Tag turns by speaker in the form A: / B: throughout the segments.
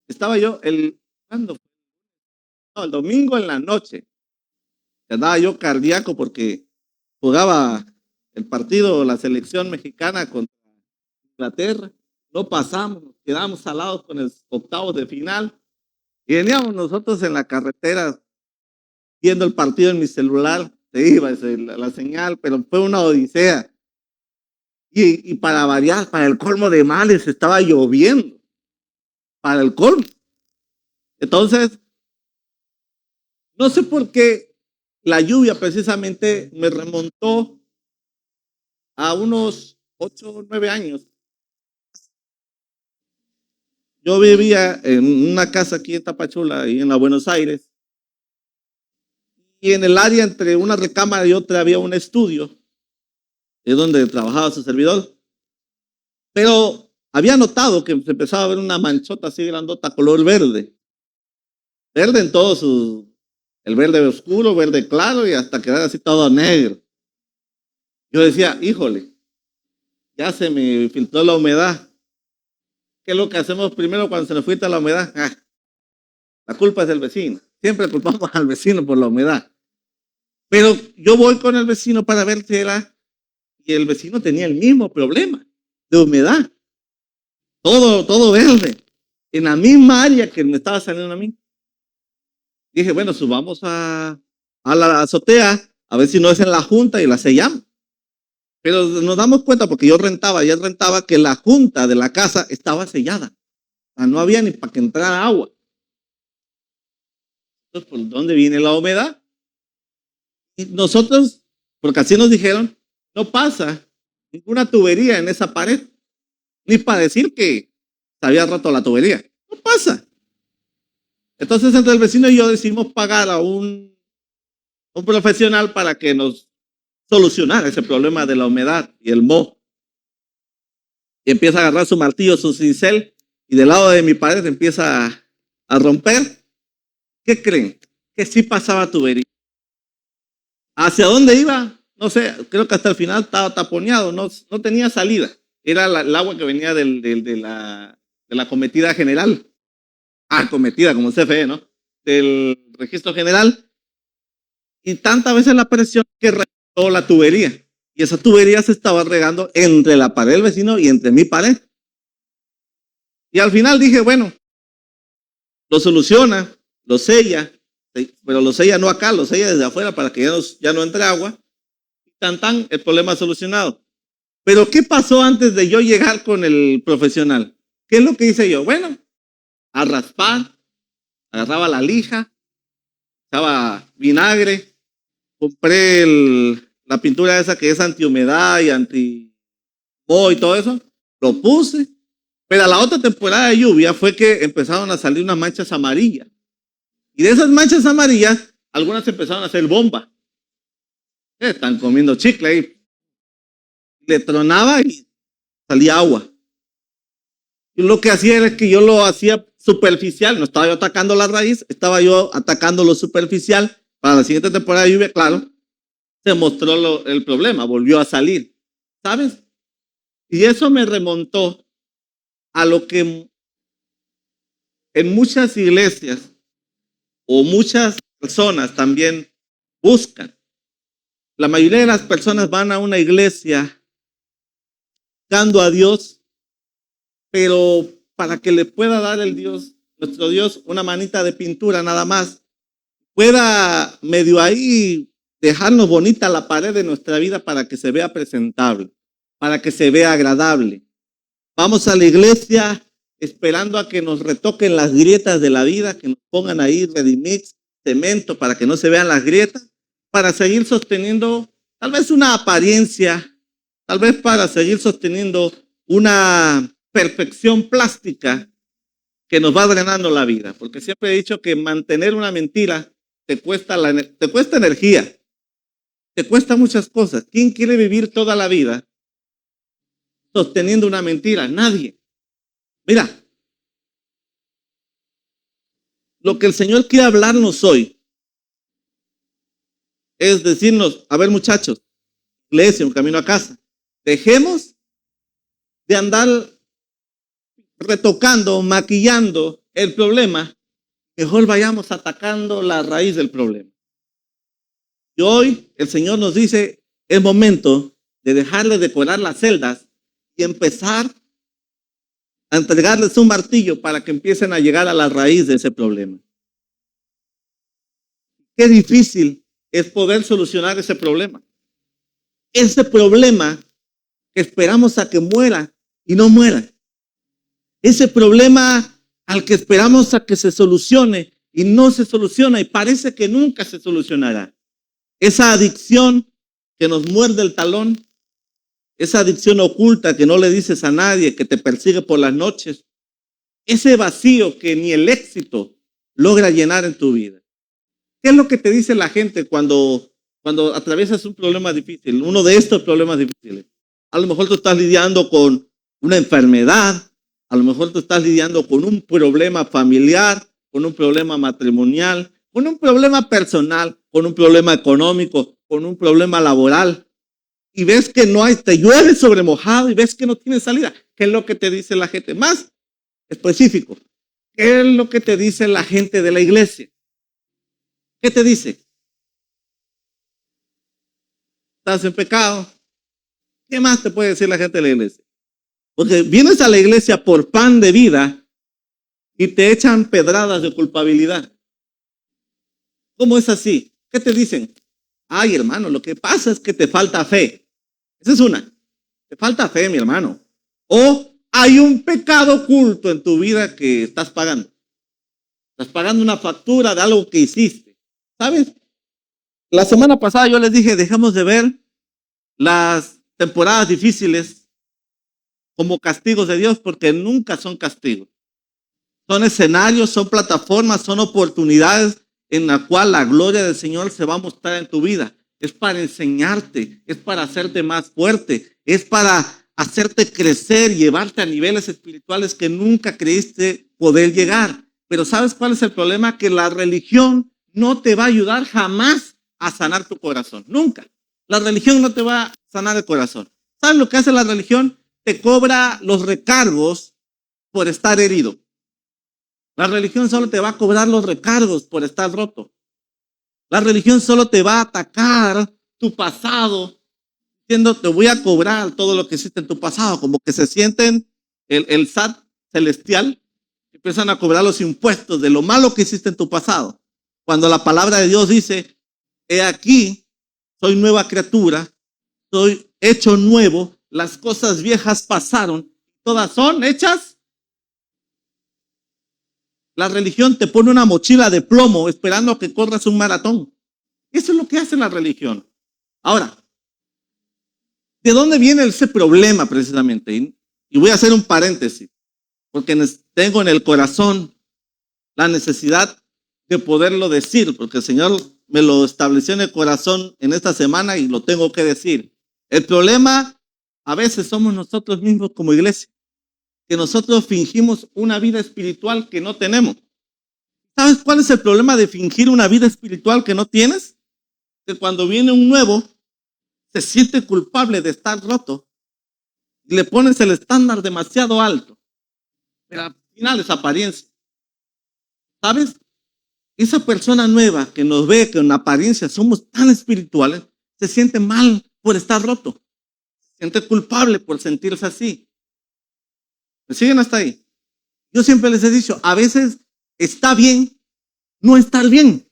A: Estaba yo ¿cuándo fue? No, el domingo en la noche. Andaba yo cardíaco porque jugaba el partido, la selección mexicana contra Inglaterra. No pasamos, nos quedamos salados con el octavo de final. Y veníamos nosotros en la carretera viendo el partido en mi celular. Se iba la señal, pero fue una odisea. Y para variar, para el colmo de males, estaba lloviendo. Para el colmo. Entonces, no sé por qué la lluvia precisamente me remontó a unos 8 o 9 años. Yo vivía en una casa aquí en Tapachula, y en la Buenos Aires, y en el área entre una recámara y otra había un estudio, es donde trabajaba su servidor. Pero había notado que se empezaba a ver una manchota así grandota, color verde. Verde en todo el verde oscuro, verde claro, y hasta quedar así todo negro. Yo decía, híjole, ya se me filtró la humedad. ¿Qué es lo que hacemos primero cuando se nos filtra la humedad? La culpa es del vecino. Siempre culpamos al vecino por la humedad. Pero yo voy con el vecino para ver si era, y el vecino tenía el mismo problema de humedad. Todo verde, en la misma área que me estaba saliendo a mí. Dije, bueno, subamos a la azotea, a ver si no es en la junta y la sellamos. Pero nos damos cuenta, porque yo rentaba que la junta de la casa estaba sellada. O sea, no había ni para que entrara agua. Entonces, ¿por dónde viene la humedad? Y nosotros, porque así nos dijeron, no pasa ninguna tubería en esa pared, ni para decir que se había roto la tubería. No pasa. Entonces, entre el vecino y yo decidimos pagar a un profesional para que nos solucionara ese problema de la humedad y el moho. Y empieza a agarrar su martillo, su cincel, y del lado de mi pared empieza a romper. ¿Qué creen? Que sí pasaba tubería. ¿Hacia dónde iba? No sé, creo que hasta el final estaba taponeado, no tenía salida. Era el agua que venía de la cometida general. Cometida como CFE, ¿no? Del registro general. Y tantas veces la presión que reventó la tubería. Y esa tubería se estaba regando entre la pared del vecino y entre mi pared. Y al final dije, bueno, lo soluciona, lo sella, pero lo sella no acá, lo sella desde afuera para que ya no entre agua. Tan, el problema solucionado. Pero ¿qué pasó antes de yo llegar con el profesional? ¿Qué es lo que hice yo? Bueno, a raspar, agarraba la lija, echaba vinagre, compré la pintura esa que es antihumedad y anti-moho y todo eso, lo puse. Pero a la otra temporada de lluvia fue que empezaron a salir unas manchas amarillas. Y de esas manchas amarillas, algunas empezaron a hacer bomba. Están comiendo chicle ahí. Le tronaba y salía agua. Y lo que hacía era que yo lo hacía superficial, no estaba yo atacando la raíz, estaba yo atacando lo superficial. Para la siguiente temporada de lluvia, claro, se mostró el problema, volvió a salir, ¿sabes? Y eso me remontó a lo que en muchas iglesias o muchas personas también buscan. La mayoría de las personas van a una iglesia buscando a Dios, pero para que le pueda dar nuestro Dios, una manita de pintura nada más, pueda medio ahí dejarnos bonita la pared de nuestra vida para que se vea presentable, para que se vea agradable. Vamos a la iglesia esperando a que nos retoquen las grietas de la vida, que nos pongan ahí Redimix, cemento para que no se vean las grietas, para seguir sosteniendo tal vez una apariencia, tal vez para seguir sosteniendo una perfección plástica que nos va drenando la vida. Porque siempre he dicho que mantener una mentira te cuesta energía, te cuesta muchas cosas. ¿Quién quiere vivir toda la vida sosteniendo una mentira? Nadie. Mira, lo que el Señor quiere hablarnos hoy es decirnos, a ver muchachos, iglesia, un camino a casa, dejemos de andar retocando, maquillando el problema, mejor vayamos atacando la raíz del problema. Y hoy el Señor nos dice, es momento de dejar de decorar las celdas y empezar a entregarles un martillo para que empiecen a llegar a la raíz de ese problema. Qué difícil es poder solucionar ese problema. Ese problema que esperamos a que muera y no muera. Ese problema al que esperamos a que se solucione y no se soluciona y parece que nunca se solucionará. Esa adicción que nos muerde el talón, esa adicción oculta que no le dices a nadie, que te persigue por las noches, ese vacío que ni el éxito logra llenar en tu vida. ¿Qué es lo que te dice la gente cuando atraviesas un problema difícil? Uno de estos problemas difíciles. A lo mejor tú estás lidiando con una enfermedad, a lo mejor tú estás lidiando con un problema familiar, con un problema matrimonial, con un problema personal, con un problema económico, con un problema laboral. Y ves que no hay, te llueve sobre mojado y ves que no tiene salida. ¿Qué es lo que te dice la gente? Más específico, ¿qué es lo que te dice la gente de la iglesia? ¿Qué te dice? Estás en pecado. ¿Qué más te puede decir la gente de la iglesia? Porque vienes a la iglesia por pan de vida y te echan pedradas de culpabilidad. ¿Cómo es así? ¿Qué te dicen? Ay, hermano, lo que pasa es que te falta fe. Esa es una. Te falta fe, mi hermano. O hay un pecado oculto en tu vida que estás pagando. Estás pagando una factura de algo que hiciste. ¿Sabes? La semana pasada yo les dije, dejemos de ver las temporadas difíciles como castigos de Dios, porque nunca son castigos. Son escenarios, son plataformas, son oportunidades en la cual la gloria del Señor se va a mostrar en tu vida. Es para enseñarte, es para hacerte más fuerte, es para hacerte crecer, llevarte a niveles espirituales que nunca creíste poder llegar. Pero ¿sabes cuál es el problema? Que la religión no te va a ayudar jamás a sanar tu corazón. Nunca. La religión no te va a sanar el corazón. ¿Sabes lo que hace la religión? Te cobra los recargos por estar herido. La religión solo te va a cobrar los recargos por estar roto. La religión solo te va a atacar tu pasado, diciendo te voy a cobrar todo lo que hiciste en tu pasado, como que se sienten el SAT celestial, empiezan a cobrar los impuestos de lo malo que hiciste en tu pasado. Cuando la palabra de Dios dice, he aquí, soy nueva criatura, soy hecho nuevo, las cosas viejas pasaron, todas son hechas. La religión te pone una mochila de plomo esperando a que corras un maratón. Eso es lo que hace la religión. Ahora, ¿de dónde viene ese problema precisamente? Y voy a hacer un paréntesis, porque tengo en el corazón la necesidad de poderlo decir, porque el Señor me lo estableció en el corazón en esta semana y lo tengo que decir. El problema a veces somos nosotros mismos como iglesia, que nosotros fingimos una vida espiritual que no tenemos. ¿Sabes cuál es el problema de fingir una vida espiritual que no tienes? Que cuando viene un nuevo, se siente culpable de estar roto y le pones el estándar demasiado alto. Pero al final es apariencia. ¿Sabes? Esa persona nueva que nos ve que en apariencia somos tan espirituales, se siente mal por estar roto. Se siente culpable por sentirse así. ¿Me siguen hasta ahí? Yo siempre les he dicho, a veces está bien no estar bien.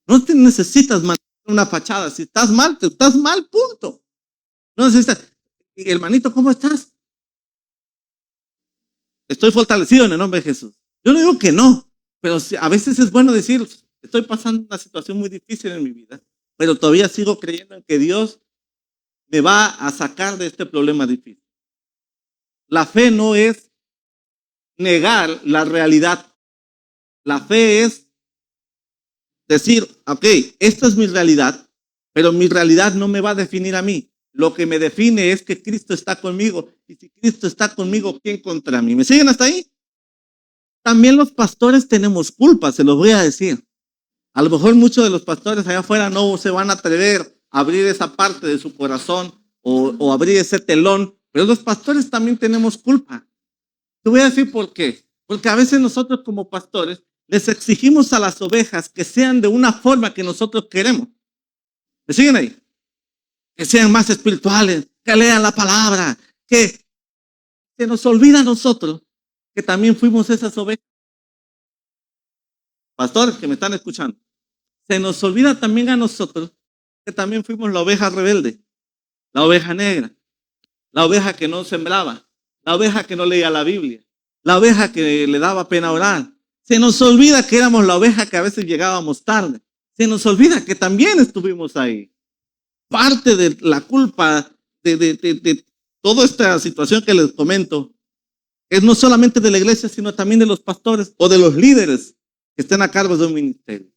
A: No te necesitas mantener una fachada. Si estás mal, punto. No necesitas. Hermanito, ¿cómo estás? Estoy fortalecido en el nombre de Jesús. Yo no digo que no, pero a veces es bueno decir, estoy pasando una situación muy difícil en mi vida, pero todavía sigo creyendo en que Dios me va a sacar de este problema difícil. La fe no es negar la realidad. La fe es decir, ok, esta es mi realidad, pero mi realidad no me va a definir a mí. Lo que me define es que Cristo está conmigo. Y si Cristo está conmigo, ¿quién contra mí? ¿Me siguen hasta ahí? También los pastores tenemos culpa, se los voy a decir. A lo mejor muchos de los pastores allá afuera no se van a atrever a abrir esa parte de su corazón o abrir ese telón, pero los pastores también tenemos culpa. Te voy a decir por qué. Porque a veces nosotros como pastores les exigimos a las ovejas que sean de una forma que nosotros queremos. ¿Me siguen ahí? Que sean más espirituales, que lean la palabra, que se nos olvida a nosotros que también fuimos esas ovejas. Pastores que me están escuchando, se nos olvida también a nosotros que también fuimos la oveja rebelde, la oveja negra, la oveja que no sembraba, la oveja que no leía la Biblia, la oveja que le daba pena orar. Se nos olvida que éramos la oveja que a veces llegábamos tarde. Se nos olvida que también estuvimos ahí. Parte de la culpa de toda esta situación que les comento es no solamente de la iglesia, sino también de los pastores o de los líderes que estén a cargo de un ministerio.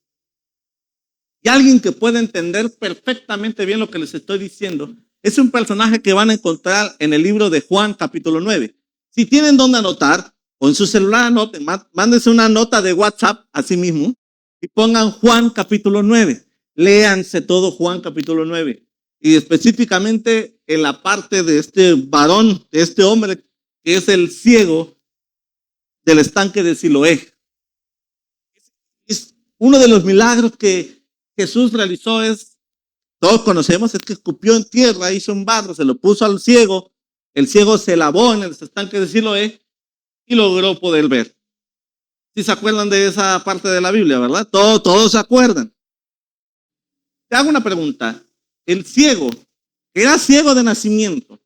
A: Y alguien que pueda entender perfectamente bien lo que les estoy diciendo es un personaje que van a encontrar en el libro de Juan capítulo 9. Si tienen donde anotar, o en su celular anoten, mándense una nota de WhatsApp a sí mismo y pongan Juan capítulo 9. Léanse todo Juan capítulo 9. Y específicamente en la parte de este varón, de este hombre que es el ciego del estanque de Siloé. Es uno de los milagros que Jesús realizó, todos conocemos, es que escupió en tierra, hizo un barro, se lo puso al ciego, el ciego se lavó en el estanque de Siloé y logró poder ver. Si se acuerdan de esa parte de la Biblia, ¿verdad? Todos se acuerdan. Te hago una pregunta. El ciego, que era ciego de nacimiento,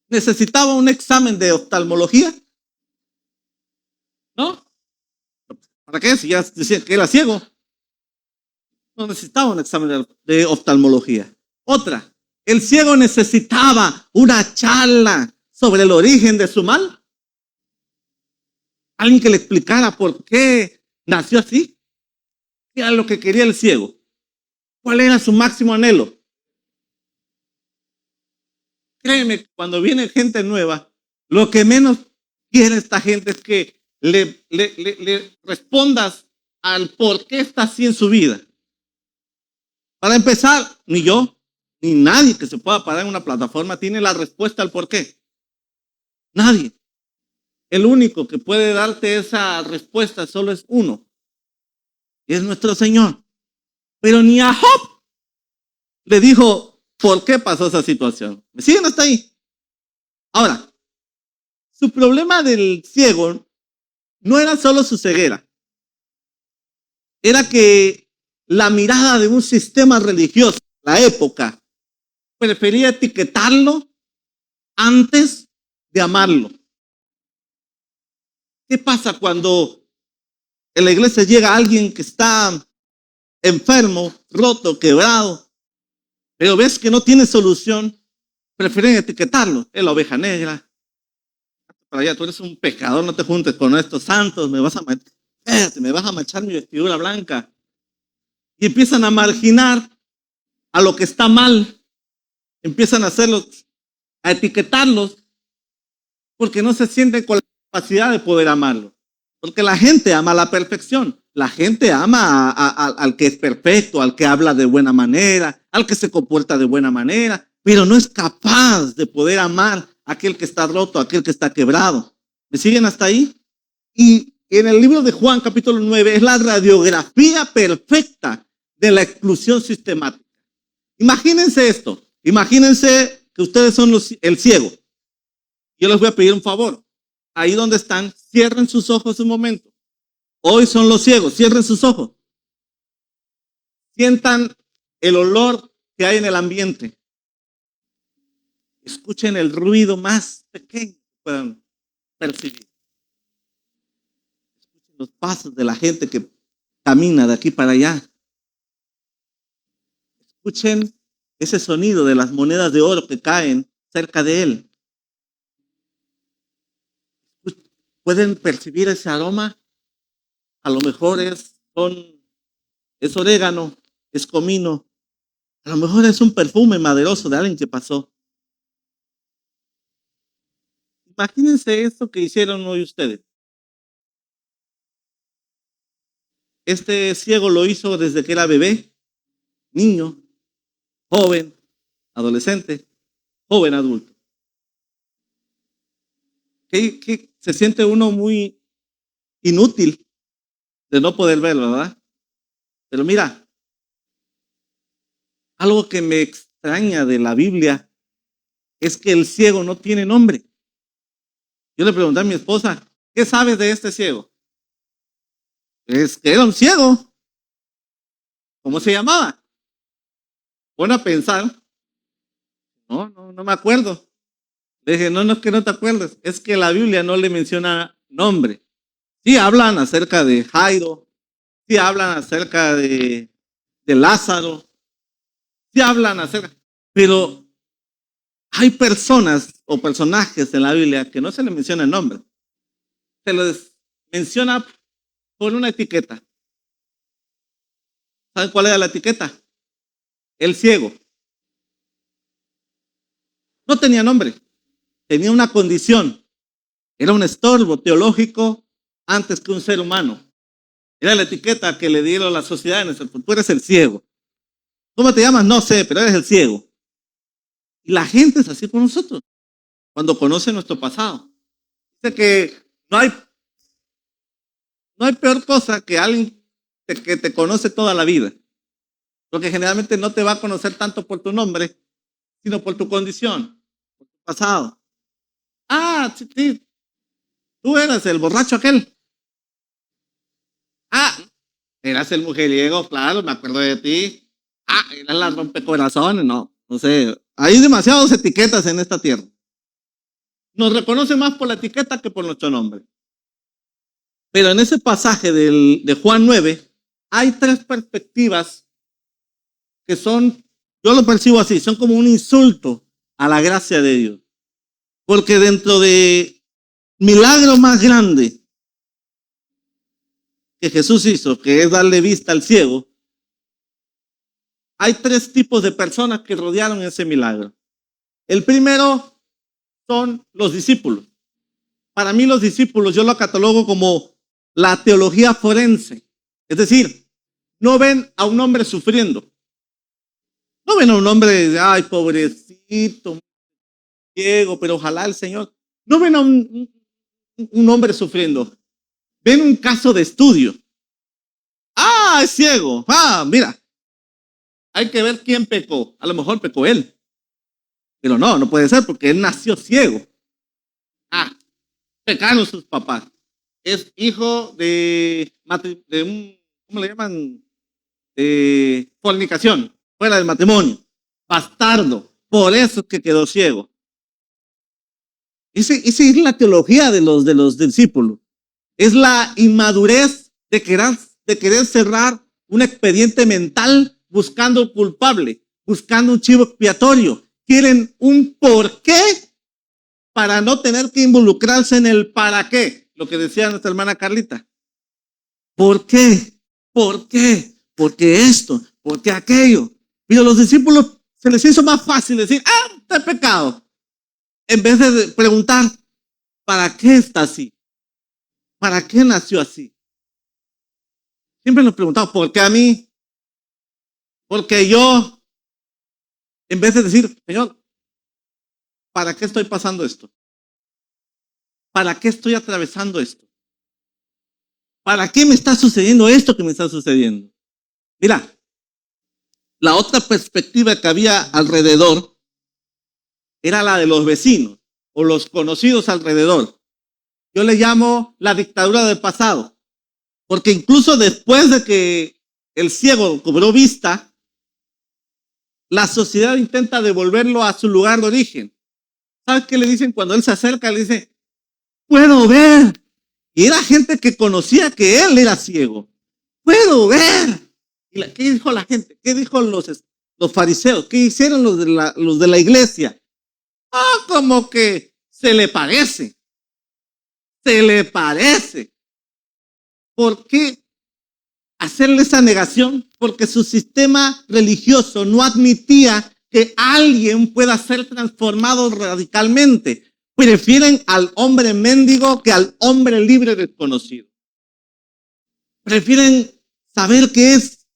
A: ¿necesitaba un examen de oftalmología? ¿No? ¿Para qué? Si ya decían que era ciego. No necesitaba un examen de oftalmología. Otra, el ciego necesitaba una charla sobre el origen de su mal. Alguien que le explicara por qué nació así. ¿Qué era lo que quería el ciego? ¿Cuál era su máximo anhelo? Créeme, cuando viene gente nueva, lo que menos quiere esta gente es que le respondas al por qué está así en su vida. Para empezar, ni yo, ni nadie que se pueda parar en una plataforma tiene la respuesta al por qué. Nadie. El único que puede darte esa respuesta solo es uno. Y es nuestro Señor. Pero ni a Job le dijo por qué pasó esa situación. ¿Me siguen hasta ahí? Ahora, su problema del ciego no era solo su ceguera. Era que la mirada de un sistema religioso, la época, prefería etiquetarlo antes de amarlo. ¿Qué pasa cuando en la iglesia llega alguien que está enfermo, roto, quebrado, pero ves que no tiene solución? Prefieren etiquetarlo. Es la oveja negra. Para allá, tú eres un pecador, no te juntes con estos santos, me vas a manchar mi vestidura blanca. Y empiezan a marginar a lo que está mal. Empiezan a hacerlos, a etiquetarlos, porque no se sienten con la capacidad de poder amarlo. Porque la gente ama la perfección. La gente ama al que es perfecto, al que habla de buena manera, al que se comporta de buena manera, pero no es capaz de poder amar a aquel que está roto, a aquel que está quebrado. ¿Me siguen hasta ahí? Y en el libro de Juan, capítulo 9, es la radiografía perfecta de la exclusión sistemática. Imagínense esto. Imagínense que ustedes son el ciego. Yo les voy a pedir un favor. Ahí donde están, cierren sus ojos un momento. Hoy son los ciegos, cierren sus ojos. Sientan el olor que hay en el ambiente. Escuchen el ruido más pequeño que puedan percibir. Escuchen los pasos de la gente que camina de aquí para allá. Escuchen ese sonido de las monedas de oro que caen cerca de él. ¿Pueden percibir ese aroma? A lo mejor es orégano, es comino. A lo mejor es un perfume maderoso de alguien que pasó. Imagínense esto que hicieron hoy ustedes. Este ciego lo hizo desde que era bebé, niño, joven, adolescente, joven adulto. se siente uno muy inútil de no poder verlo, ¿verdad? Pero mira, algo que me extraña de la Biblia es que el ciego no tiene nombre. Yo le pregunté a mi esposa, ¿qué sabes de este ciego? Es que era un ciego. ¿Cómo se llamaba? Bueno, a pensar, no me acuerdo. Le dije, no es que no te acuerdes, es que la Biblia no le menciona nombre. Sí hablan acerca de Jairo, sí hablan acerca de Lázaro, sí hablan acerca, pero hay personas o personajes en la Biblia que no se les menciona el nombre. Se les menciona por una etiqueta. ¿Saben cuál era la etiqueta? El ciego. No tenía nombre, tenía una condición. Era un estorbo teológico antes que un ser humano. Era la etiqueta que le dieron la sociedad en ese punto. Tú eres el ciego. ¿Cómo te llamas? No sé, pero eres el ciego. Y la gente es así con nosotros cuando conoce nuestro pasado. Dice que no hay peor cosa que alguien que te conoce toda la vida. Porque generalmente no te va a conocer tanto por tu nombre, sino por tu condición, por tu pasado. Ah, sí, tú eras el borracho aquel. Ah, eras el mujeriego, claro, me acuerdo de ti. Ah, eras la rompecorazones, no sé. Hay demasiadas etiquetas en esta tierra. Nos reconoce más por la etiqueta que por nuestro nombre. Pero en ese pasaje de Juan 9, hay tres perspectivas que son, yo lo percibo así, son como un insulto a la gracia de Dios. Porque dentro de milagro más grande que Jesús hizo, que es darle vista al ciego, hay tres tipos de personas que rodearon ese milagro. El primero son los discípulos. Para mí los discípulos yo lo catalogo como la teología forense. Es decir, no ven a un hombre sufriendo. No ven a un hombre, ay, pobrecito, ciego, pero ojalá el Señor. No ven a un hombre sufriendo. Ven un caso de estudio. Ah, es ciego. Ah, mira. Hay que ver quién pecó. A lo mejor pecó él. Pero no puede ser porque él nació ciego. Ah, pecaron sus papás. Es hijo de un, ¿cómo le llaman? De fornicación, fuera del matrimonio. Bastardo. Por eso es que quedó ciego. Esa es la teología de los discípulos. Es la inmadurez de querer cerrar un expediente mental buscando culpable, buscando un chivo expiatorio. Quieren un por qué para no tener que involucrarse en el para qué. Lo que decía nuestra hermana Carlita. ¿Por qué? ¿Por qué? ¿Por qué esto? ¿Por qué aquello? Y a los discípulos se les hizo más fácil decir, está pecado. En vez de preguntar, ¿para qué está así? ¿Para qué nació así? Siempre nos preguntamos, ¿por qué a mí? Porque yo, en vez de decir, Señor, ¿para qué estoy pasando esto? ¿Para qué estoy atravesando esto? ¿Para qué me está sucediendo esto que me está sucediendo? Mira, la otra perspectiva que había alrededor era la de los vecinos o los conocidos alrededor. Yo le llamo la dictadura del pasado, porque incluso después de que el ciego cobró vista, la sociedad intenta devolverlo a su lugar de origen. ¿Sabes qué le dicen cuando él se acerca? Le dice, puedo ver. Y era gente que conocía que él era ciego. Puedo ver. ¿Y qué dijo la gente? ¿Qué dijo los fariseos? ¿Qué hicieron los de la iglesia? Como que se le parece. Se le parece. ¿Por qué hacerle esa negación? Porque su sistema religioso no admitía que alguien pueda ser transformado radicalmente. Prefieren al hombre mendigo que al hombre libre desconocido. Prefieren saber que es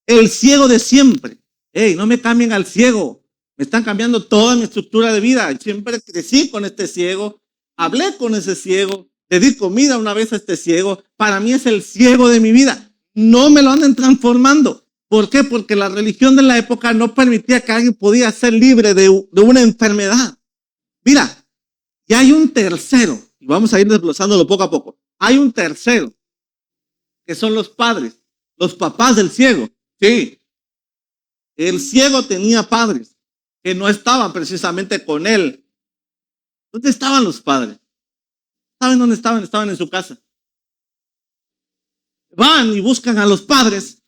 A: el ciego de siempre. Hey, no me cambien al ciego. Me están cambiando toda mi estructura de vida. Siempre crecí con este ciego. Hablé con ese ciego. le di comida una vez a este ciego, para mí es el ciego de mi vida. No me lo anden transformando. ¿Por qué? Porque la religión de la época no permitía que alguien podía ser libre de una enfermedad. Mira, y hay un tercero, y vamos a ir desglosándolo poco a poco. Hay un tercero, que son los padres, los papás del ciego. Sí, el ciego tenía padres que no estaban precisamente con él. ¿Dónde estaban los padres? ¿Saben dónde estaban? Estaban en su casa. Van y buscan a los padres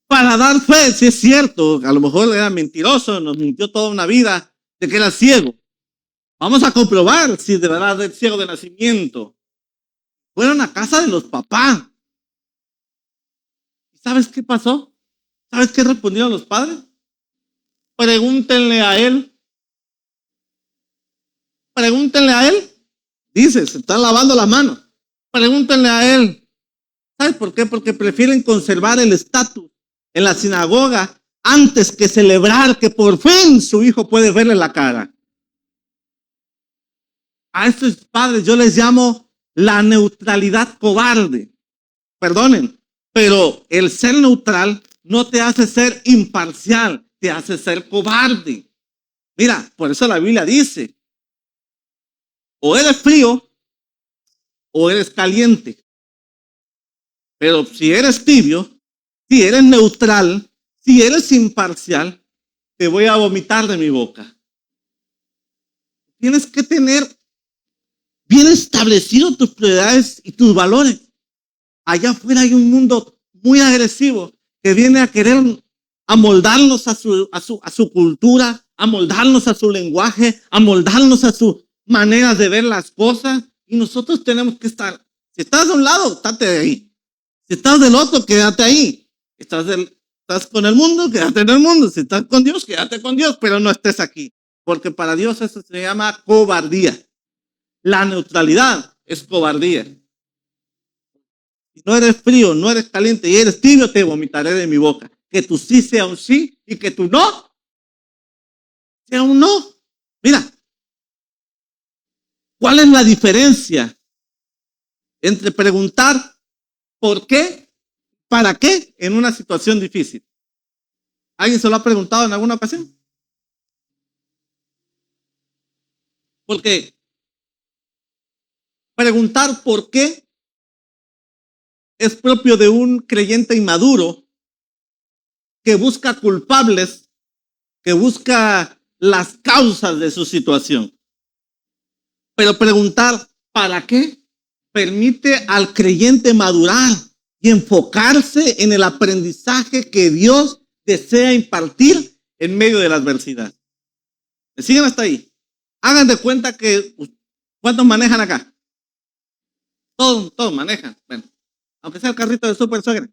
A: para dar fe, si es cierto. A lo mejor era mentiroso, nos mintió toda una vida de que era ciego. Vamos a comprobar si de verdad es ciego de nacimiento. Fueron a casa de los papás. ¿Y sabes qué pasó? ¿Sabes qué respondieron los padres? Pregúntenle a él. Pregúntenle a él. Dice, se están lavando las manos. Pregúntenle a él. ¿Sabes por qué? Porque prefieren conservar el estatus en la sinagoga antes que celebrar que por fin su hijo puede verle la cara. A estos padres yo les llamo la neutralidad cobarde. Perdonen, pero el ser neutral no te hace ser imparcial, te hace ser cobarde. Mira, por eso la Biblia dice, o eres frío o eres caliente. Pero si eres tibio, si eres neutral, si eres imparcial, te voy a vomitar de mi boca. Tienes que tener bien establecidos tus prioridades y tus valores. Allá afuera hay un mundo muy agresivo que viene a querer amoldarnos a su cultura, amoldarnos a su lenguaje, amoldarnos a su manera de ver las cosas. Y nosotros tenemos que estar, si estás de un lado, estate de ahí. Si estás del otro, quédate ahí. Estás con el mundo, quédate en el mundo. Si estás con Dios, quédate con Dios, pero no estés aquí. Porque para Dios eso se llama cobardía. La neutralidad es cobardía. Si no eres frío, no eres caliente y eres tibio, te vomitaré de mi boca. Que tu sí sea un sí y que tu no sea un no. Mira, ¿cuál es la diferencia entre preguntar por qué, para qué en una situación difícil? ¿Alguien se lo ha preguntado en alguna ocasión? Porque preguntar por qué es propio de un creyente inmaduro que busca culpables, que busca las causas de su situación. Pero preguntar ¿para qué? Permite al creyente madurar y enfocarse en el aprendizaje que Dios desea impartir en medio de la adversidad. ¿Me siguen hasta ahí? Hagan de cuenta que ¿cuántos manejan acá? Todos manejan. Bueno, aunque sea el carrito de super suegra.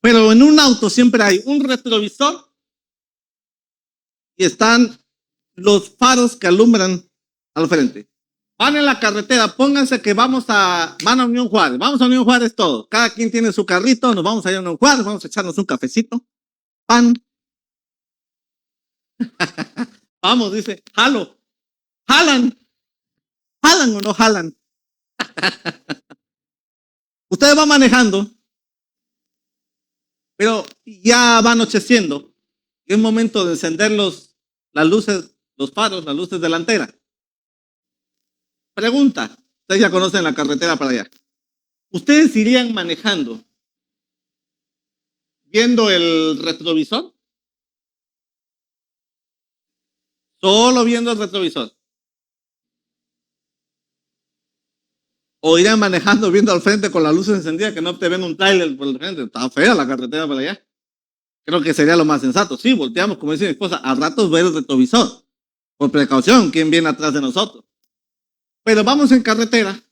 A: Pero en un auto siempre hay un retrovisor y están los faros que alumbran al frente. Van en la carretera, pónganse que van a Unión Juárez. Vamos a Unión Juárez todos. Cada quien tiene su carrito, nos vamos a ir a Unión Juárez, vamos a echarnos un cafecito, pan. Vamos, dice, jalo. ¿Jalan o no jalan? Ustedes van manejando, pero ya va anocheciendo. Es momento de encender las luces, los faros, las luces delanteras. Pregunta, ustedes ya conocen la carretera para allá. ¿Ustedes irían manejando viendo el retrovisor? Solo viendo el retrovisor. O irían manejando viendo al frente con las luces encendidas, que no te ven un tráiler por el frente. Está fea la carretera para allá. Creo que sería lo más sensato. Sí, volteamos, como dice mi esposa, a ratos ver el retrovisor. Por precaución, quién viene atrás de nosotros. Pero vamos en carretera.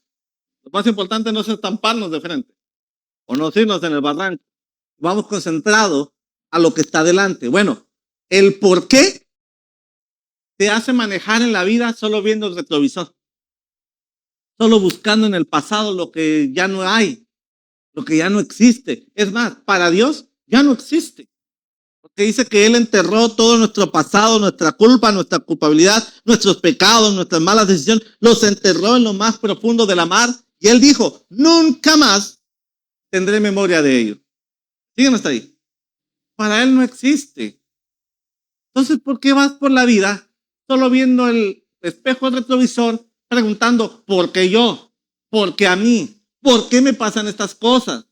A: Lo más importante no es estamparnos de frente o no irnos en el barranco. Vamos concentrados a lo que está delante. Bueno, el por qué te hace manejar en la vida solo viendo el retrovisor. Solo buscando en el pasado lo que ya no hay, lo que ya no existe. Es más, para Dios ya no existe. que dice que Él enterró todo nuestro pasado, nuestra culpa, nuestra culpabilidad, nuestros pecados, nuestras malas decisiones, los enterró en lo más profundo de la mar. Y Él dijo, nunca más tendré memoria de ello. Sígueme hasta ahí. Para Él no existe. Entonces, ¿por qué vas por la vida solo viendo el espejo del retrovisor, preguntando, ¿por qué yo? ¿Por qué a mí? ¿Por qué me pasan estas cosas?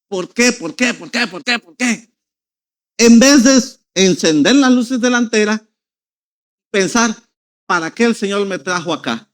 A: ¿Por qué? ¿Por qué? ¿Por qué? ¿Por qué? ¿Por qué? En vez de encender las luces delanteras, pensar, ¿para qué el Señor me trajo acá?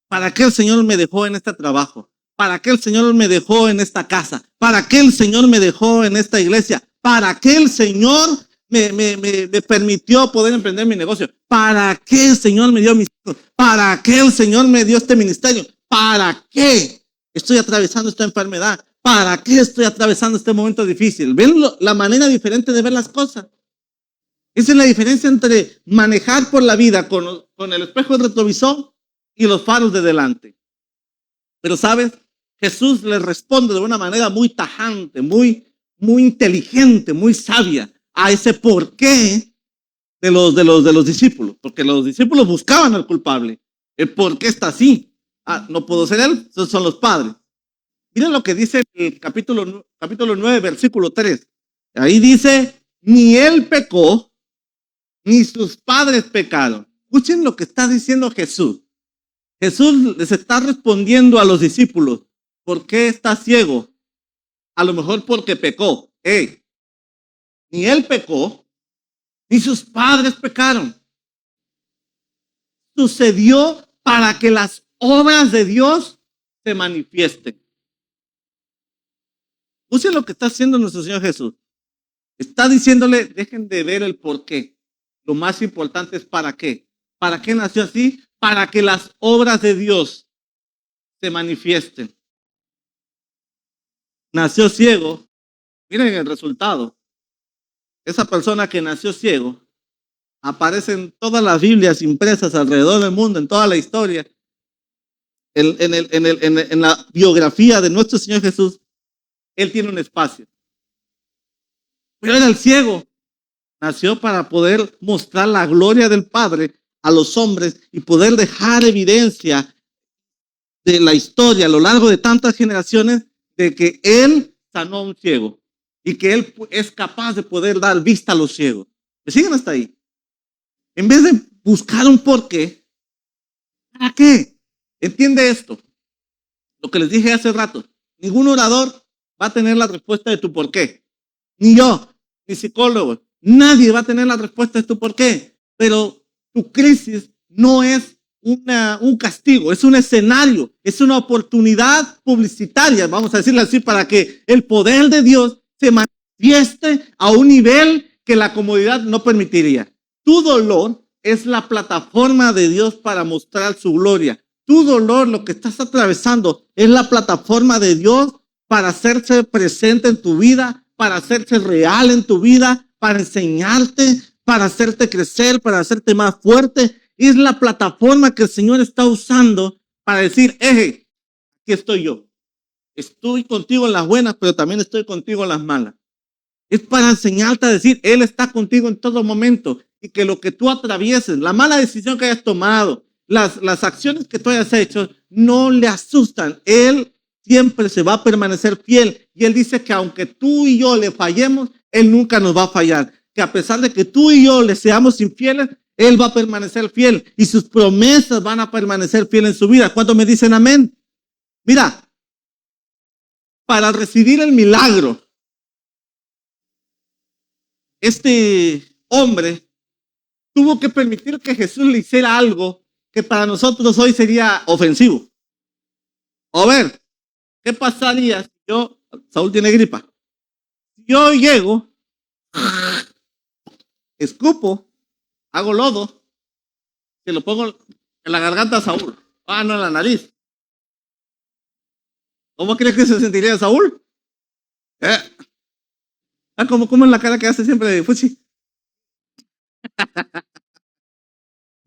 A: ¿Para qué el Señor me dejó en este trabajo? ¿Para qué el Señor me dejó en esta casa? ¿Para qué el Señor me dejó en esta iglesia? ¿Para qué el Señor me permitió poder emprender mi negocio? ¿Para qué el Señor me dio mis hijos? ¿Para qué el Señor me dio este ministerio? ¿Para qué estoy atravesando esta enfermedad? ¿Para qué estoy atravesando este momento difícil? ¿Ven la manera diferente de ver las cosas? Esa es la diferencia entre manejar por la vida con el espejo del retrovisor y los faros de delante. Pero ¿sabes? Jesús les responde de una manera muy tajante, muy inteligente, muy sabia a ese por qué de los discípulos. Porque los discípulos buscaban al culpable. El por qué está así. No puedo ser él, esos son los padres. Miren lo que dice el capítulo 9, versículo 3. Ahí dice, ni él pecó, ni sus padres pecaron. Escuchen lo que está diciendo Jesús. Jesús les está respondiendo a los discípulos, ¿por qué está ciego? A lo mejor porque pecó. Ni él pecó, ni sus padres pecaron. Sucedió para que las obras de Dios se manifiesten. Escuchen lo que está haciendo nuestro Señor Jesús. Está diciéndole, dejen de ver el por qué. Lo más importante es para qué. ¿Para qué nació así? Para que las obras de Dios se manifiesten. Nació ciego. Miren el resultado. Esa persona que nació ciego aparece en todas las Biblias impresas alrededor del mundo, en toda la historia. En la biografía de nuestro Señor Jesús, Él tiene un espacio. Pero era el ciego. Nació para poder mostrar la gloria del Padre a los hombres y poder dejar evidencia de la historia a lo largo de tantas generaciones de que Él sanó a un ciego y que Él es capaz de poder dar vista a los ciegos. ¿Me siguen hasta ahí? En vez de buscar un porqué, ¿para qué? Entiende esto. Lo que les dije hace rato. Ningún orador va a tener la respuesta de tu porqué. Ni yo, ni psicólogo. Nadie va a tener la respuesta de tu porqué. Pero tu crisis no es un castigo, es un escenario, es una oportunidad publicitaria, vamos a decirlo así, para que el poder de Dios se manifieste a un nivel que la comodidad no permitiría. Tu dolor es la plataforma de Dios para mostrar su gloria. Tu dolor, lo que estás atravesando, es la plataforma de Dios para hacerse presente en tu vida, para hacerse real en tu vida, para enseñarte, para hacerte crecer, para hacerte más fuerte. Es la plataforma que el Señor está usando para decir, aquí estoy yo. Estoy contigo en las buenas, pero también estoy contigo en las malas. Es para enseñarte a decir, Él está contigo en todo momento y que lo que tú atravieses, la mala decisión que hayas tomado, las acciones que tú hayas hecho, no le asustan. Él siempre se va a permanecer fiel. Y Él dice que aunque tú y yo le fallemos, Él nunca nos va a fallar. Que a pesar de que tú y yo le seamos infieles, Él va a permanecer fiel y sus promesas van a permanecer fieles en su vida. ¿Cuántos me dicen amén? Mira, para recibir el milagro, este hombre tuvo que permitir que Jesús le hiciera algo que para nosotros hoy sería ofensivo. A ver, ¿qué pasaría si Saúl tiene gripa? Si yo llego, escupo, hago lodo, se lo pongo en la garganta a Saúl. No en la nariz. ¿Cómo crees que se sentiría Saúl? Como en la cara que hace siempre de fuchi.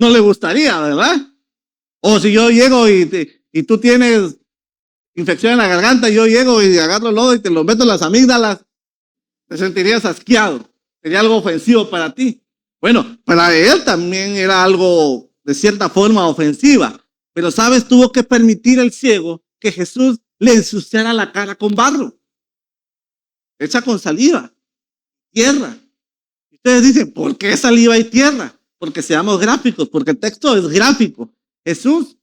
A: No le gustaría, ¿verdad? O si yo llego y tú tienes infección en la garganta, y yo llego y agarro lodo y te lo meto en las amígdalas, te sentirías asqueado. sería algo ofensivo para ti. Bueno, para él también era algo de cierta forma ofensiva. Pero, ¿sabes? Tuvo que permitir el ciego que Jesús le ensuciara la cara con barro, hecha con saliva, tierra. Ustedes dicen, ¿por qué saliva y tierra? Porque seamos gráficos, porque el texto es gráfico. Jesús,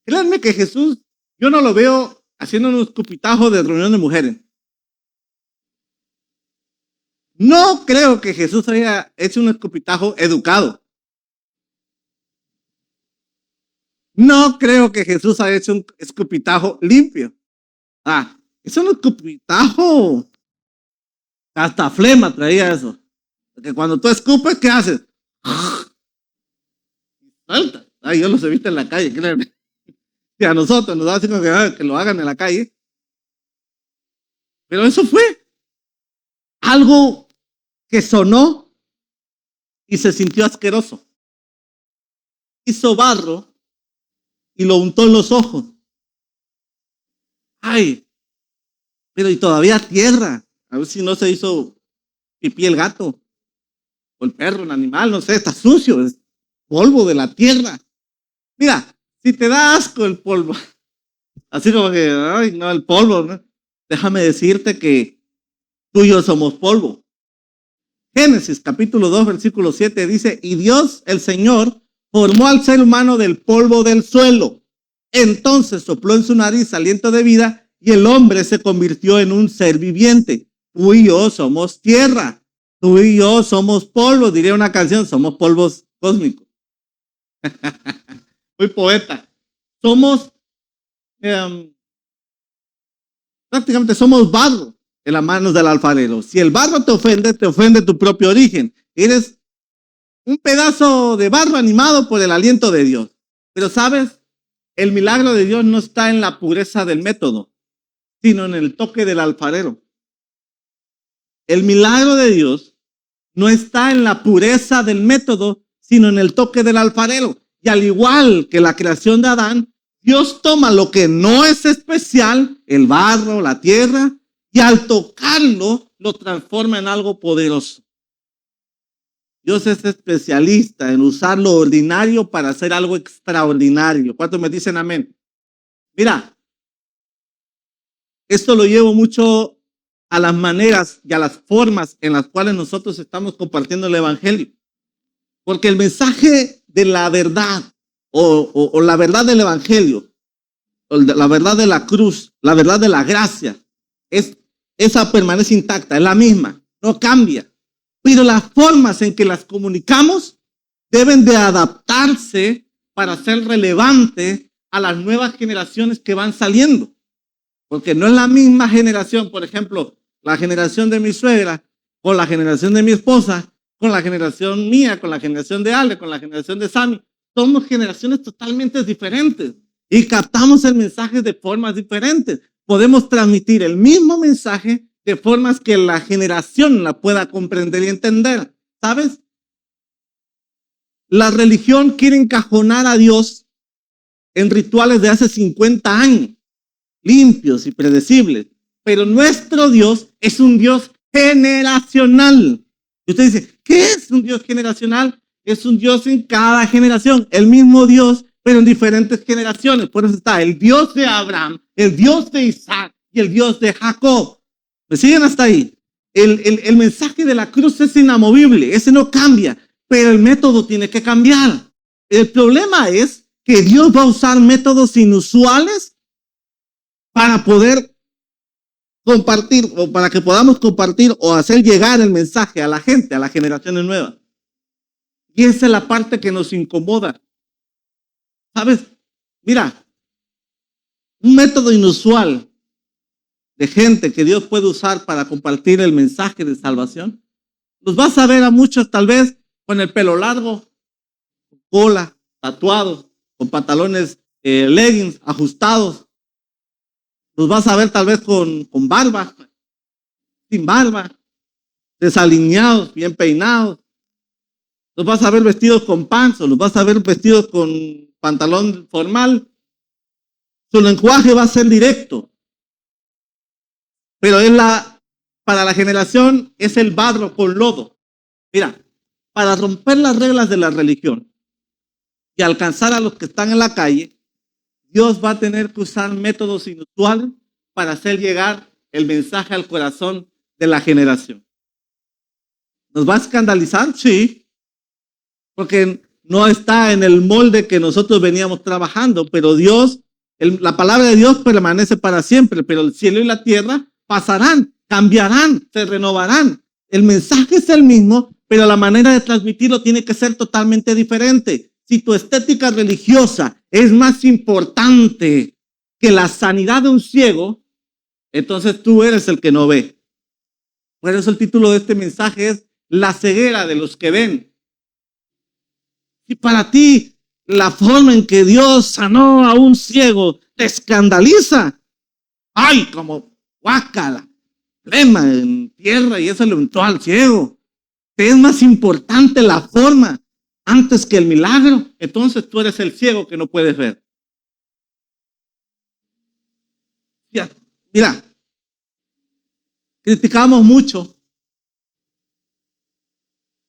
A: créanme que Jesús, yo no lo veo haciendo un escupitajo de reunión de mujeres. No creo que Jesús haya hecho un escupitajo educado. No creo que Jesús haya hecho un escupitajo limpio. Es un escupitajo. Hasta flema traía eso. Porque cuando tú escupes, ¿qué haces? Salta. Yo los he visto en la calle, créeme. Y a nosotros nos hacen que lo hagan en la calle. Pero eso fue algo que sonó y se sintió asqueroso. Hizo barro y lo untó en los ojos. Pero y todavía tierra. A ver si no se hizo pipí el gato o el perro, el animal, no sé, está sucio, es polvo de la tierra. Mira, si te da asco el polvo, así como que, no, el polvo, ¿no? Déjame decirte que tú y yo somos polvo. Génesis capítulo 2, versículo 7 dice, y Dios, el Señor, formó al ser humano del polvo del suelo. Entonces sopló en su nariz aliento de vida y el hombre se convirtió en un ser viviente. Tú y yo somos tierra. Tú y yo somos polvo, diría una canción, somos polvos cósmicos. Muy poeta. Somos, prácticamente somos barro en las manos del alfarero. Si el barro te ofende tu propio origen. Eres un pedazo de barro animado por el aliento de Dios. Pero ¿sabes? El milagro de Dios no está en la pureza del método, sino en el toque del alfarero. El milagro de Dios no está en la pureza del método, sino en el toque del alfarero. Y al igual que la creación de Adán, Dios toma lo que no es especial, el barro, la tierra, y al tocarlo, lo transforma en algo poderoso. Dios es especialista en usar lo ordinario para hacer algo extraordinario. ¿Cuántos me dicen amén? Mira, esto lo llevo mucho a las maneras y a las formas en las cuales nosotros estamos compartiendo el evangelio. Porque el mensaje de la verdad o la verdad del evangelio, o la verdad de la cruz, la verdad de la gracia, esa permanece intacta, es la misma, no cambia. Pero las formas en que las comunicamos deben de adaptarse para ser relevante a las nuevas generaciones que van saliendo. Porque no es la misma generación, por ejemplo, la generación de mi suegra, con la generación de mi esposa, con la generación mía, con la generación de Ale, con la generación de Sammy. Somos generaciones totalmente diferentes y captamos el mensaje de formas diferentes. Podemos transmitir el mismo mensaje de formas que la generación la pueda comprender y entender. ¿Sabes? La religión quiere encajonar a Dios en rituales de hace 50 años, limpios y predecibles. Pero nuestro Dios es un Dios generacional. Y usted dice, ¿qué es un Dios generacional? Es un Dios en cada generación, el mismo Dios, pero en diferentes generaciones. Por eso está el Dios de Abraham, el Dios de Isaac y el Dios de Jacob. ¿Me siguen hasta ahí? El mensaje de la cruz es inamovible, ese no cambia, pero el método tiene que cambiar. El problema es que Dios va a usar métodos inusuales para poder compartir o para que podamos compartir o hacer llegar el mensaje a la gente, a las generaciones nuevas. Y esa es la parte que nos incomoda. ¿Sabes? Mira, un método inusual de gente que Dios puede usar para compartir el mensaje de salvación. Los vas a ver a muchos tal vez con el pelo largo, con cola, tatuados, con pantalones leggings ajustados. Los vas a ver tal vez con barba, sin barba, desalineados, bien peinados. Los vas a ver vestidos con pants, los vas a ver vestidos con pantalón formal. Su lenguaje va a ser directo. Pero es la para la generación es el barro con lodo. Mira, para romper las reglas de la religión y alcanzar a los que están en la calle, Dios va a tener que usar métodos inusuales para hacer llegar el mensaje al corazón de la generación. ¿Nos va a escandalizar? Sí, porque no está en el molde que nosotros veníamos trabajando, pero Dios, la palabra de Dios permanece para siempre, pero el cielo y la tierra pasarán, cambiarán, se renovarán. El mensaje es el mismo, pero la manera de transmitirlo tiene que ser totalmente diferente. Si tu estética religiosa es más importante que la sanidad de un ciego, entonces tú eres el que no ve. Por eso el título de este mensaje es La ceguera de los que ven. Si para ti la forma en que Dios sanó a un ciego te escandaliza, ay, como guácala, flema en tierra y eso le untó al ciego. Te es más importante la forma antes que el milagro, entonces tú eres el ciego que no puedes ver. Mira, criticamos mucho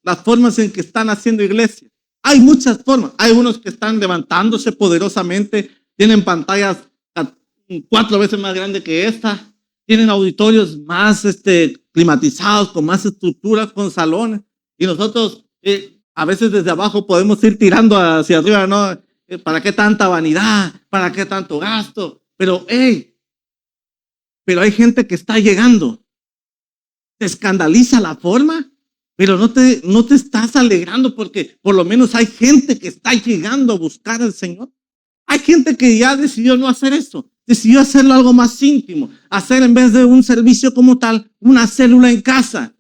A: las formas en que están haciendo iglesia. Hay muchas formas. Hay unos que están levantándose poderosamente, tienen pantallas 4 veces más grandes que esta, tienen auditorios más climatizados, con más estructuras, con salones. Y nosotros a veces desde abajo podemos ir tirando hacia arriba, ¿no? ¿Para qué tanta vanidad? ¿Para qué tanto gasto? Pero hay gente que está llegando. ¿Te escandaliza la forma? Pero no te estás alegrando porque por lo menos hay gente que está llegando a buscar al Señor. Hay gente que ya decidió no hacer eso. Decidió hacerlo algo más íntimo. Hacer en vez de un servicio como tal, una célula en casa.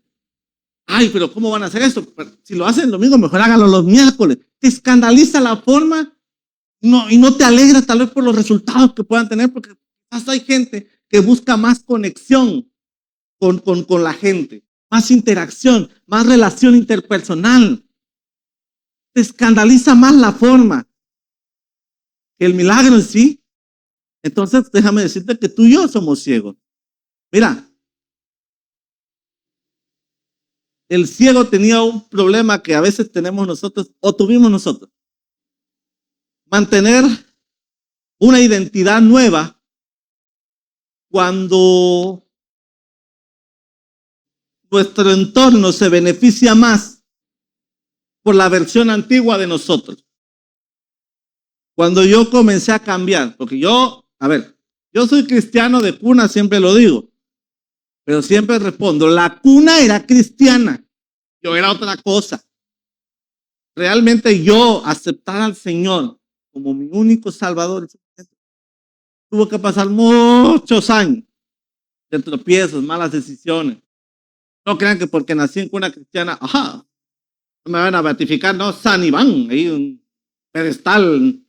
A: Ay, pero ¿cómo van a hacer eso? Si lo hacen el domingo, mejor háganlo los miércoles. ¿Te escandaliza la forma? No, y no te alegra tal vez por los resultados que puedan tener, porque quizás hay gente que busca más conexión con la gente, más interacción, más relación interpersonal. Te escandaliza más la forma que el milagro en sí. Entonces, déjame decirte que tú y yo somos ciegos. Mira, el ciego tenía un problema que a veces tenemos nosotros o tuvimos nosotros. Mantener una identidad nueva cuando nuestro entorno se beneficia más por la versión antigua de nosotros. Cuando yo comencé a cambiar, porque yo soy cristiano de cuna, siempre lo digo, pero siempre respondo, la cuna era cristiana, yo era otra cosa. Realmente yo aceptar al Señor como mi único salvador, tuvo que pasar muchos años de tropiezos, malas decisiones. No crean que porque nací en cuna cristiana, me van a beatificar, no, San Iván, ahí un pedestal.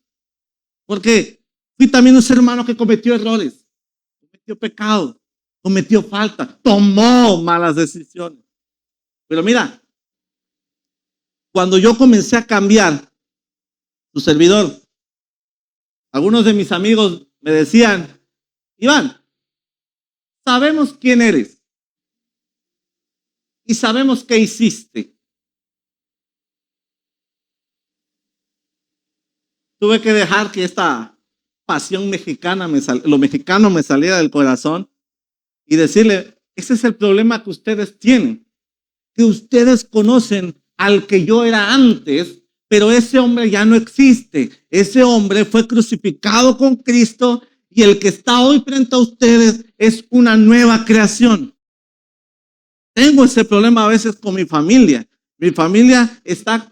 A: Porque fui también un ser humano que cometió errores, cometió pecado, cometió falta, tomó malas decisiones. Pero mira, cuando yo comencé a cambiar, su servidor, algunos de mis amigos me decían, Iván, sabemos quién eres y sabemos qué hiciste. Tuve que dejar que esta pasión mexicana, lo mexicano me saliera del corazón y decirle, ese es el problema que ustedes tienen, que ustedes conocen al que yo era antes, pero ese hombre ya no existe. Ese hombre fue crucificado con Cristo y el que está hoy frente a ustedes es una nueva creación. Tengo ese problema a veces con mi familia. Mi familia está...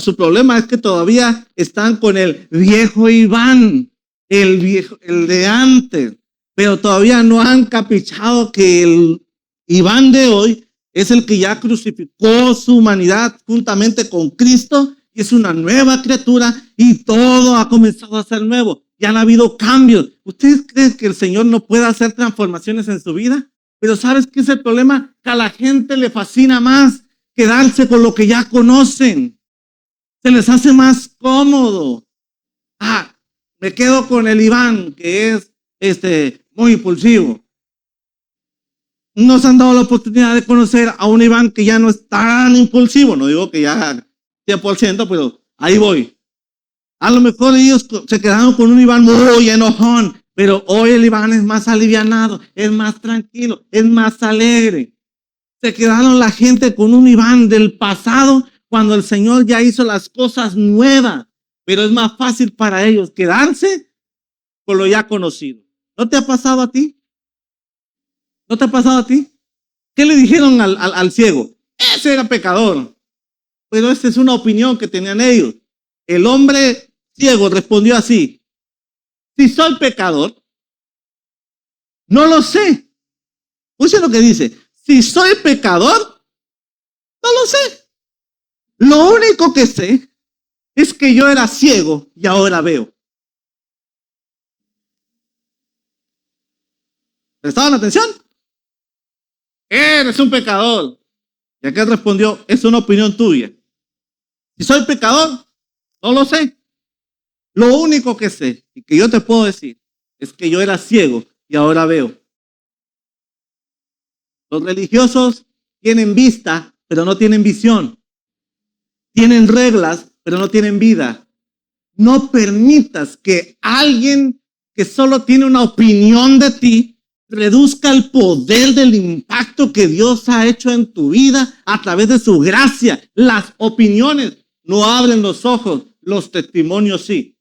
A: Su problema es que todavía están con el viejo Iván, el de antes, pero todavía no han capichado que el Iván de hoy es el que ya crucificó su humanidad juntamente con Cristo y es una nueva criatura y todo ha comenzado a ser nuevo. Ya han habido cambios. ¿Ustedes creen que el Señor no puede hacer transformaciones en su vida? Pero ¿sabes qué es el problema? Que a la gente le fascina más quedarse con lo que ya conocen. Se les hace más cómodo. Me quedo con el Iván, que es muy impulsivo, nos han dado la oportunidad de conocer a un Iván que ya no es tan impulsivo. No digo que ya 100%, pero ahí voy. A lo mejor ellos se quedaron con un Iván muy enojón, pero hoy el Iván es más alivianado, es más tranquilo, es más alegre. Se quedaron la gente con un Iván del pasado cuando el Señor ya hizo las cosas nuevas, pero es más fácil para ellos quedarse con lo ya conocido. ¿No te ha pasado a ti? ¿No te ha pasado a ti? ¿Qué le dijeron al ciego? Ese era pecador. Pero esta es una opinión que tenían ellos. El hombre ciego respondió así: si soy pecador, no lo sé. Escuchen lo que dice: si soy pecador, no lo sé. Lo único que sé es que yo era ciego y ahora veo. ¿Prestaban atención? Eres un pecador. Y aquel respondió: es una opinión tuya. Si soy pecador, no lo sé. Lo único que sé y que yo te puedo decir es que yo era ciego y ahora veo. Los religiosos tienen vista, pero no tienen visión. Tienen reglas, pero no tienen vida. No permitas que alguien que solo tiene una opinión de ti reduzca el poder del impacto que Dios ha hecho en tu vida a través de su gracia. Las opiniones no abren los ojos, los testimonios sí.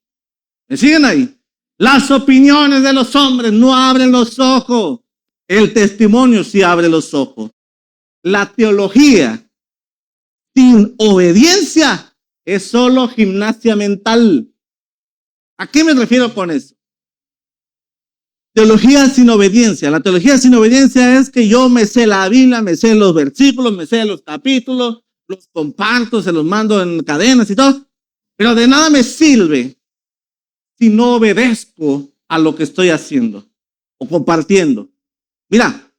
A: ¿Me siguen ahí? Las opiniones de los hombres no abren los ojos. El testimonio sí abre los ojos. La teología sin obediencia es solo gimnasia mental. ¿A qué me refiero con eso? Teología sin obediencia. La teología sin obediencia es que yo me sé la Biblia, me sé los versículos, me sé los capítulos, los comparto, se los mando en cadenas y todo, pero de nada me sirve si no obedezco a lo que estoy haciendo o compartiendo. Mira,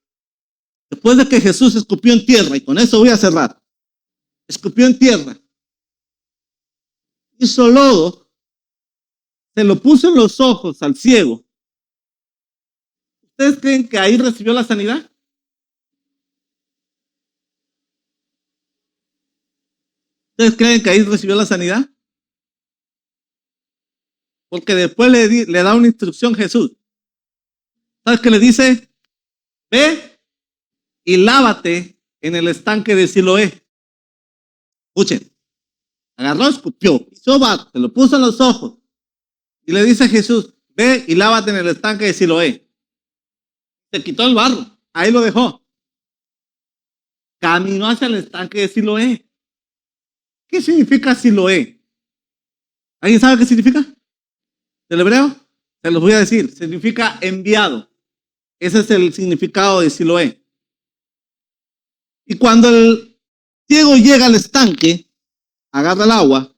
A: después de que Jesús escupió en tierra, y con eso voy a cerrar, escupió en tierra, hizo lodo, se lo puso en los ojos al ciego. ¿Ustedes creen que ahí recibió la sanidad? ¿Ustedes creen que ahí recibió la sanidad? Porque después le da una instrucción Jesús. ¿Sabes qué le dice? Ve y lávate en el estanque de Siloé. Escuchen, agarró, escupió, hizo barro, se lo puso en los ojos y le dice a Jesús: ve y lávate en el estanque de Siloé. Se quitó el barro, ahí lo dejó. Caminó hacia el estanque de Siloé. ¿Qué significa Siloé? ¿Alguien sabe qué significa? ¿Del hebreo? Se los voy a decir. Significa enviado. Ese es el significado de Siloé. Y cuando el ciego llega al estanque, agarra el agua,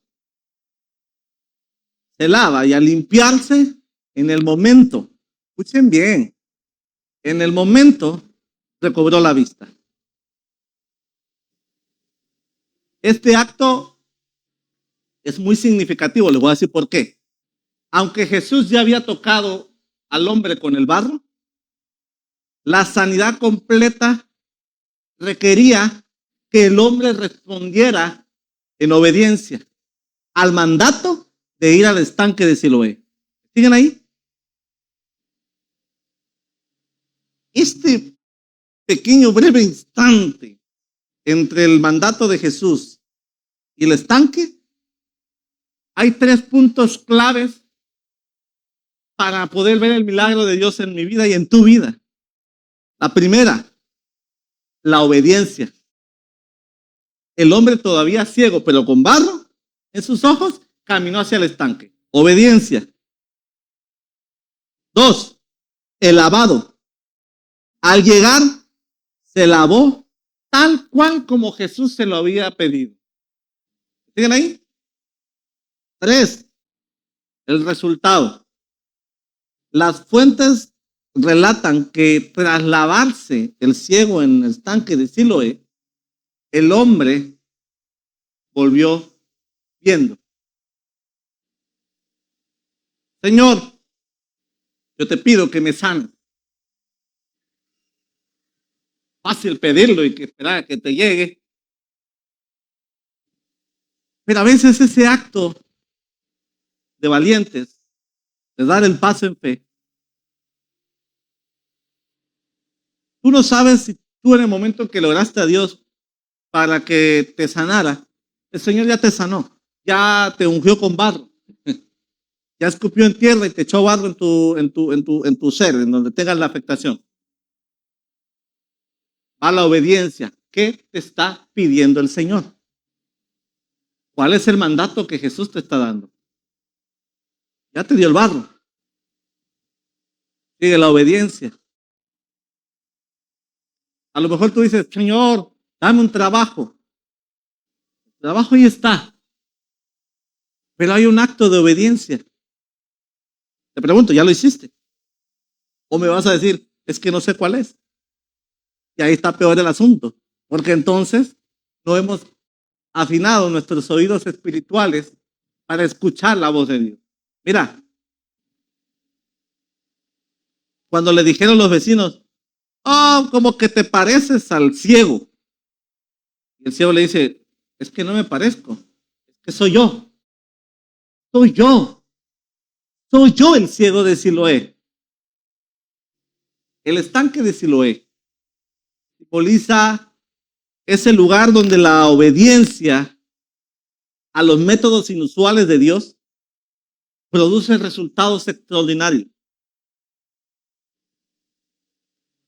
A: se lava y al limpiarse, en el momento, escuchen bien, en el momento recobró la vista. Este acto es muy significativo, les voy a decir por qué. Aunque Jesús ya había tocado al hombre con el barro, la sanidad completa requería que el hombre respondiera en obediencia al mandato de ir al estanque de Siloé. ¿Siguen ahí? Este pequeño breve instante entre el mandato de Jesús y el estanque, hay 3 puntos claves para poder ver el milagro de Dios en mi vida y en tu vida. La primera, la obediencia. El hombre todavía ciego, pero con barro en sus ojos, caminó hacia el estanque. Obediencia. 2, el lavado. Al llegar, se lavó tal cual como Jesús se lo había pedido. ¿Siguen ahí? 3, el resultado. Las fuentes relatan que tras lavarse el ciego en el estanque de Siloé, el hombre volvió viendo. Señor, yo te pido que me sanes. fácil pedirlo y que esperar a que te llegue. Pero a veces ese acto de valientes, de dar el paso en fe, tú no sabes si tú en el momento que le oraste a Dios para que te sanara, el Señor ya te sanó, ya te ungió con barro, ya escupió en tierra y te echó barro en tu ser, en donde tengas la afectación. Va la obediencia. ¿Qué te está pidiendo el Señor? ¿Cuál es el mandato que Jesús te está dando? Ya te dio el barro. Sigue la obediencia. A lo mejor tú dices, Señor, dame un trabajo. El trabajo ahí está. Pero hay un acto de obediencia. Te pregunto, ¿ya lo hiciste? ¿O me vas a decir, es que no sé cuál es? Y ahí está peor el asunto. Porque entonces no hemos afinado nuestros oídos espirituales para escuchar la voz de Dios. Mira, cuando le dijeron los vecinos, oh, como que te pareces al ciego. Y el ciego le dice, es que no me parezco, es que soy yo. Soy yo. Soy yo el ciego de Siloé. El estanque de Siloé simboliza ese lugar donde la obediencia a los métodos inusuales de Dios produce resultados extraordinarios.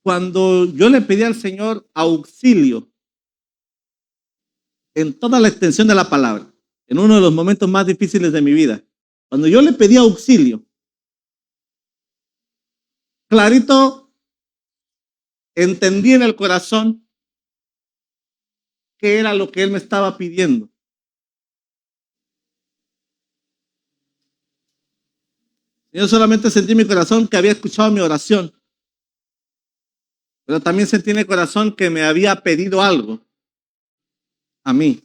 A: Cuando yo le pedí al Señor auxilio en toda la extensión de la palabra, en uno de los momentos más difíciles de mi vida, cuando yo le pedí auxilio, clarito entendí en el corazón qué era lo que Él me estaba pidiendo. Yo solamente sentí en mi corazón que había escuchado mi oración, pero también sentí en el corazón que me había pedido algo a mí.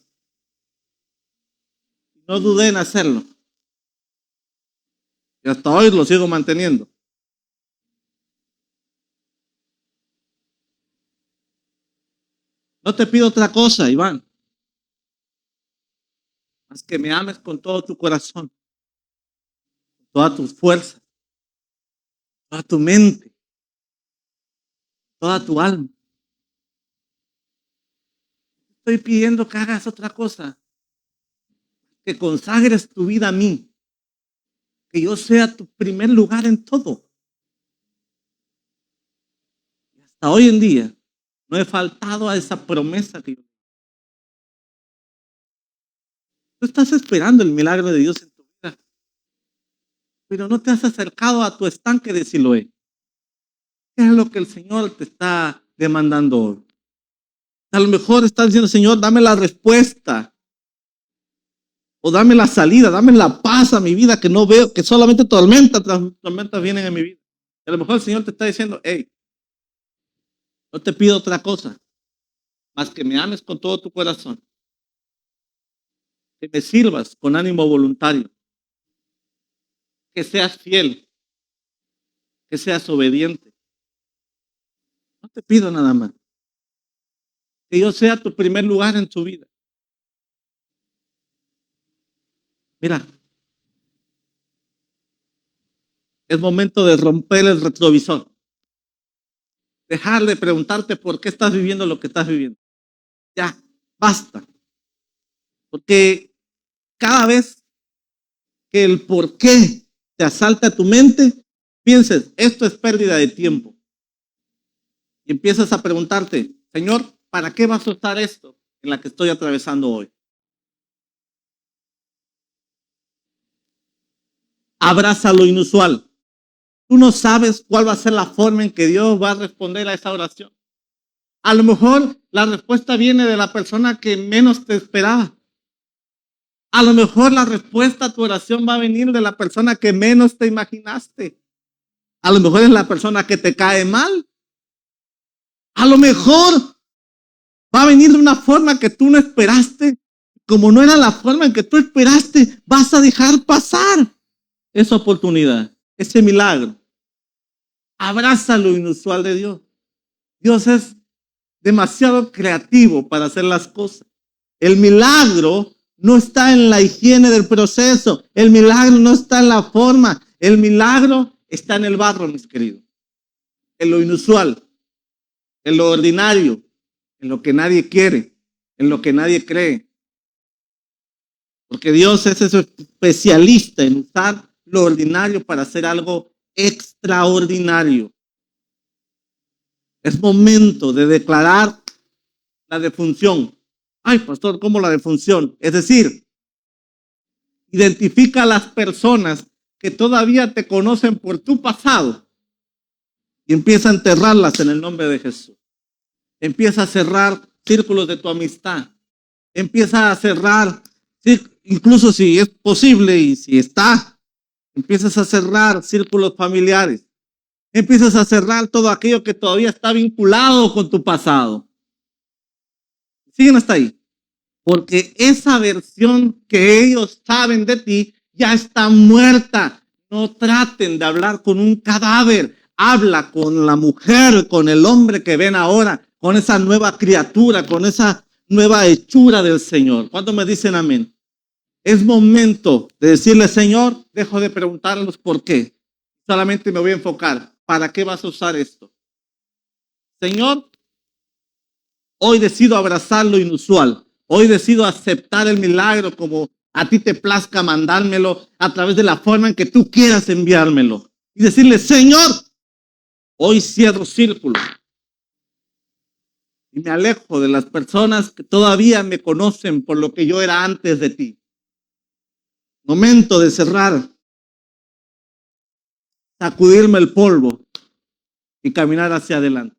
A: No dudé en hacerlo. Y hasta hoy lo sigo manteniendo. No te pido otra cosa, Iván, más que me ames con todo tu corazón, todas tus fuerzas, toda tu mente, toda tu alma. Estoy pidiendo que hagas otra cosa, que consagres tu vida a mí, que yo sea tu primer lugar en todo. Y hasta hoy en día no he faltado a esa promesa que yo. Tú estás esperando el milagro de Dios en tu vida, pero no te has acercado a tu estanque de Siloé. ¿Qué es lo que el Señor te está demandando hoy? A lo mejor estás diciendo, Señor, dame la respuesta. O dame la salida, dame la paz a mi vida, que no veo, que solamente tormentas vienen en mi vida. Y a lo mejor el Señor te está diciendo, hey, no te pido otra cosa, más que me ames con todo tu corazón, que me sirvas con ánimo voluntario, que seas fiel, que seas obediente. No te pido nada más. Que yo sea tu primer lugar en tu vida. Mira, es momento de romper el retrovisor. Dejar de preguntarte por qué estás viviendo lo que estás viviendo. Ya, basta. Porque cada vez que el por qué te asalta a tu mente, pienses, esto es pérdida de tiempo. Y empiezas a preguntarte, Señor, ¿para qué vas a usar esto en la que estoy atravesando hoy? Abraza lo inusual. Tú no sabes cuál va a ser la forma en que Dios va a responder a esa oración. A lo mejor la respuesta viene de la persona que menos te esperaba. A lo mejor la respuesta a tu oración va a venir de la persona que menos te imaginaste. A lo mejor es la persona que te cae mal. A lo mejor va a venir de una forma que tú no esperaste. Como no era la forma en que tú esperaste, vas a dejar pasar esa oportunidad, ese milagro. Abraza lo inusual de Dios. Dios es demasiado creativo para hacer las cosas. El milagro no está en la higiene del proceso. El milagro no está en la forma. El milagro está en el barro, mis queridos. En lo inusual, en lo ordinario, en lo que nadie quiere, en lo que nadie cree. Porque Dios es ese especialista en usar lo ordinario para hacer algo extraordinario. Es momento de declarar la defunción. Ay, pastor, ¿cómo la defunción? Es decir, identifica a las personas que todavía te conocen por tu pasado y empieza a enterrarlas en el nombre de Jesús. Empieza a cerrar círculos de tu amistad. Empieza a cerrar, incluso si es posible y si está, empiezas a cerrar círculos familiares. Empiezas a cerrar todo aquello que todavía está vinculado con tu pasado. Siguen hasta ahí. Porque esa versión que ellos saben de ti ya está muerta. No traten de hablar con un cadáver. Habla con la mujer, con el hombre que ven ahora, con esa nueva criatura, con esa nueva hechura del Señor. ¿Cuántos me dicen amén? Es momento de decirle, Señor, dejo de preguntarlos por qué. Solamente me voy a enfocar. ¿Para qué vas a usar esto? Señor, hoy decido abrazar lo inusual. Hoy decido aceptar el milagro como a ti te plazca mandármelo a través de la forma en que tú quieras enviármelo. Y decirle, Señor, hoy cierro círculos. Y me alejo de las personas que todavía me conocen por lo que yo era antes de ti. Momento de cerrar. Sacudirme el polvo y caminar hacia adelante.